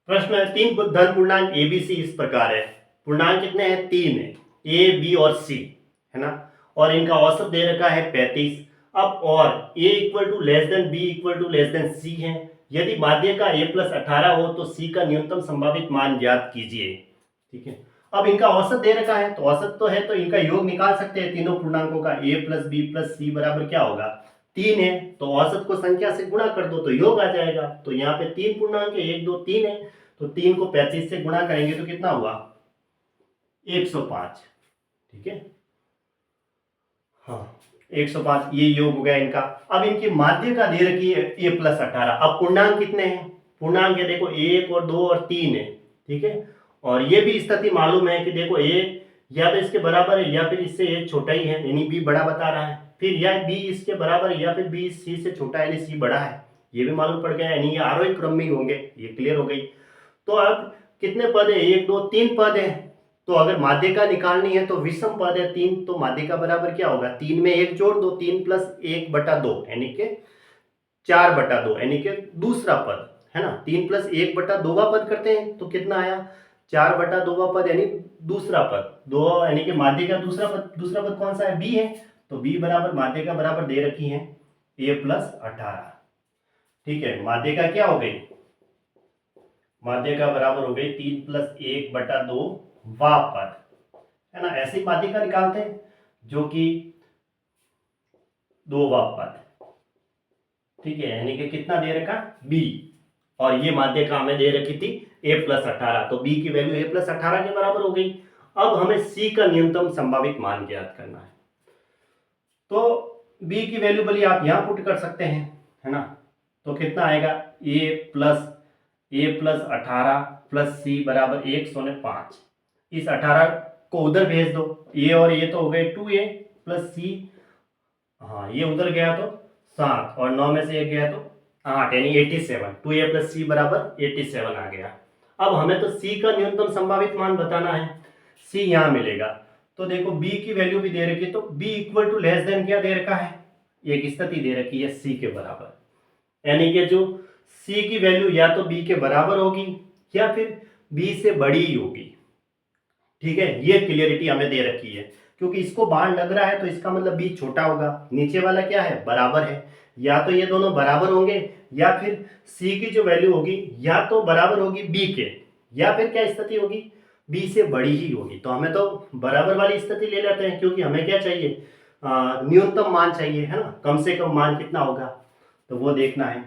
प्रश्न है तीन धन पूर्णांक ए बी सी इस प्रकार है। पूर्णांक कितने हैं? तीन है, ए बी और सी, है ना। और इनका औसत दे रखा है 35। अब और a equal to less than B equal to less than C है। यदि माध्य का a प्लस 18 हो तो c का न्यूनतम संभावित मान ज्ञात कीजिए। ठीक है, अब इनका औसत दे रखा है तो औसत तो है तो इनका योग निकाल सकते हैं तीनों पूर्णांकों का। a प्लस बी प्लस सी बराबर क्या होगा? 3 है, तो औसत को संख्या से गुणा कर दो तो योग आ जाएगा। तो यहाँ पे तीन पूर्णांक है, 1 2 3 है, तो 3 को 35 से गुणा करेंगे तो कितना हुआ? 105। ठीक है, हाँ 105, ये योग हो गया इनका। अब इनकी माध्य का दे रखी है a प्लस 18। अब पूर्णांक कितने हैं? पूर्णांक है देखो 1 और 2 और 3 है। ठीक है, और ये भी स्थिति मालूम है कि देखो a या तो इसके बराबर है या फिर इससे a छोटा ही है, यानी b बड़ा बता रहा है। फिर या b इसके बराबर है या फिर b c से छोटा है, यानी c बड़ा है, ये भी मालूम पड़ गया, यानी ये आरोही क्रम में ही होंगे। ये क्लियर हो गई। तो अब कितने पद है? 1 2 3 पद है। तो अगर माध्यिका निकालनी है तो विषम पद है 3, तो माध्यिका बराबर क्या होगा? 3 में 1 जोड़ दो, 3 प्लस 1/2 यानी कि 4/2, यानी कि दूसरा पद, है ना। 3 प्लस 1/2वां पद करते हैं तो कितना आया? 4/2वां पद, यानी दूसरा पद दो, यानी कि माध्यिका दूसरा पद कौन सा है? बी है। तो बी बराबर माध्यिका बराबर दे रखी है a प्लस 18। ठीक है, माध्यिका क्या हो गई? माध्यिका बराबर हो गई 3 प्लस 1/2 वा पद, है ना। ऐसी माध्यिका निकालते हैं जो कि 2 वा पद। ठीक है, यानी कि कितना दे रखा? b, और ये माध्यिका हमें दे रखी थी a प्लस 18, तो b की वैल्यू a प्लस 18 के बराबर हो गई। अब हमें c का न्यूनतम संभावित मान ज्ञात करना है। तो b की वैल्यू भले आप यहां पुट कर सकते हैं, है ना। तो कितना आएगा? a प्लस 18 प्लस सी बराबर 105। इस 18 को उधर भेज दो, ये और ये तो हो गए 2a प्लस सी, हाँ ये उधर गया तो 7 और 9 में से 1 गया तो 8, यानी 87। 2a प्लस सी बराबर 87 आ गया। अब हमें तो c का न्यूनतम संभावित मान बताना है, c यहाँ मिलेगा। तो देखो b की वैल्यू भी दे रखी है, तो b equal to less than क्या दे रखा है? एक स्थिति दे रखी है c के बराबर, यानी कि जो c की वैल्यू या तो b के बराबर होगी या फिर b से बड़ी ही होगी। ठीक है, ये क्लियरिटी हमें दे रखी है, क्योंकि इसको बाण लग रहा है तो इसका मतलब b छोटा होगा। नीचे वाला क्या है? बराबर है। या तो ये दोनों बराबर होंगे या फिर c की जो वैल्यू होगी या तो बराबर होगी b के, या फिर क्या स्थिति होगी? b से बड़ी ही होगी। तो हमें तो बराबर वाली स्थिति ले लेते हैं, क्योंकि हमें क्या चाहिए? न्यूनतम मान चाहिए, है ना। कम से कम मान कितना होगा तो वो देखना है।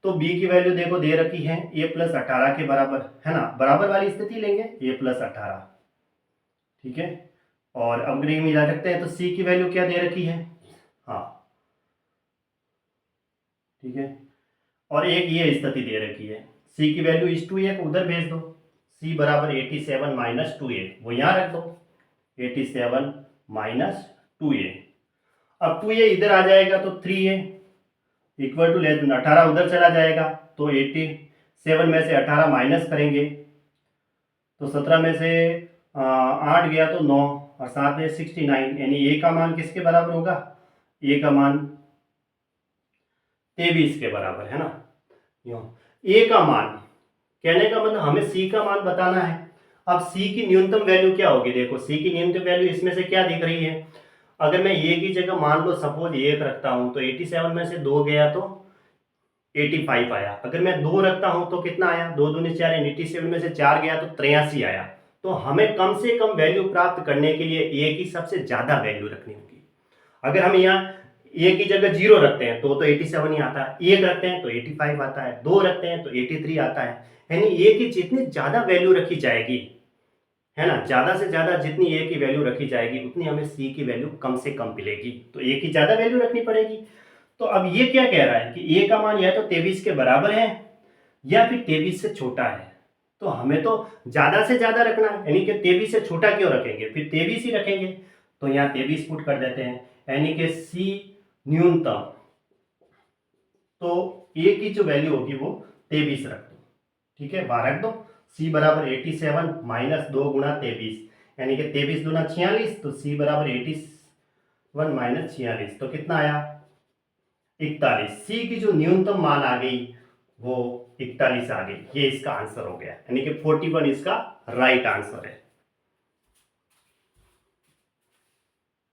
तो b की वैल्यू देखो दे रखी है a प्लस 18 के बराबर, है ना। बराबर वाली स्थिति लेंगे a प्लस 18। ठीक है, और अपग्रेड में जा सकते हैं। तो c की वैल्यू क्या दे रखी है? हाँ ठीक है, और एक ये स्थिति दे रखी है, c की वैल्यू इस 2a को उधर भेज दो, c बराबर 87 माइनस 2a, वो यहाँ रख दो 87 माइनस 2a। अब 2a इधर आ जाएगा तो 3a equal to less then 18 उधर चला जाएगा, तो 87 में से 18 माइनस करेंगे तो 17 में से 8 गया तो 9 और 7 में 69, यानी a का मान किसके बराबर होगा? a का मान 23 के बराबर, है ना। a का मान कहने का मतलब हमें c का मान बताना है। अब c की न्यूनतम वैल्यू क्या होगी? देखो c की न्यूनतम वैल्यू इसमें से क्या दिख रही है? अगर मैं a की जगह मान लो सपोज 1 रखता हूं तो 87 में से 2 गया तो 85 आया। अगर मैं 2 रखता हूं तो कितना आया? 2 दूनी 4, 87 में से 4 गया तो 83 आया। तो हमें कम से कम वैल्यू प्राप्त करने के लिए a की सबसे ज्यादा वैल्यू रखनी होगी। अगर हम यहाँ a की जगह 0 रखते हैं तो 87 ही आता है, 1 रखते हैं तो 85 आता है, 2 रखते हैं तो 83 आता है। यानी a की जितनी ज्यादा वैल्यू रखी जाएगी, है ना, ज्यादा से ज्यादा जितनी a की वैल्यू रखी जाएगी उतनी हमें c की वैल्यू कम से कम मिलेगी। तो a की ज्यादा वैल्यू रखनी पड़ेगी। तो अब ये क्या कह रहा है कि a का मान या तो 23 के बराबर है या फिर 23 से छोटा है। तो हमें तो ज्यादा से ज्यादा रखना है, यानी कि 23 से छोटा क्यों रखेंगे, फिर 23 ही रखेंगे। तो यहाँ 23 पुट कर देते हैं, यानी कि c न्यूनतम, तो a की जो वैल्यू होगी वो 23 रख दो। ठीक है, 12 रख दो। c बराबर 87 माइनस 2 गुणा 23, यानी कि 23 दूना 46, तो c बराबर 81 माइनस 46, तो कितना आया? 41। c की जो न्यूनतम मान आ गई वो 41 आ गई। ये इसका आंसर हो गया, यानी कि 41 इसका राइट आंसर है।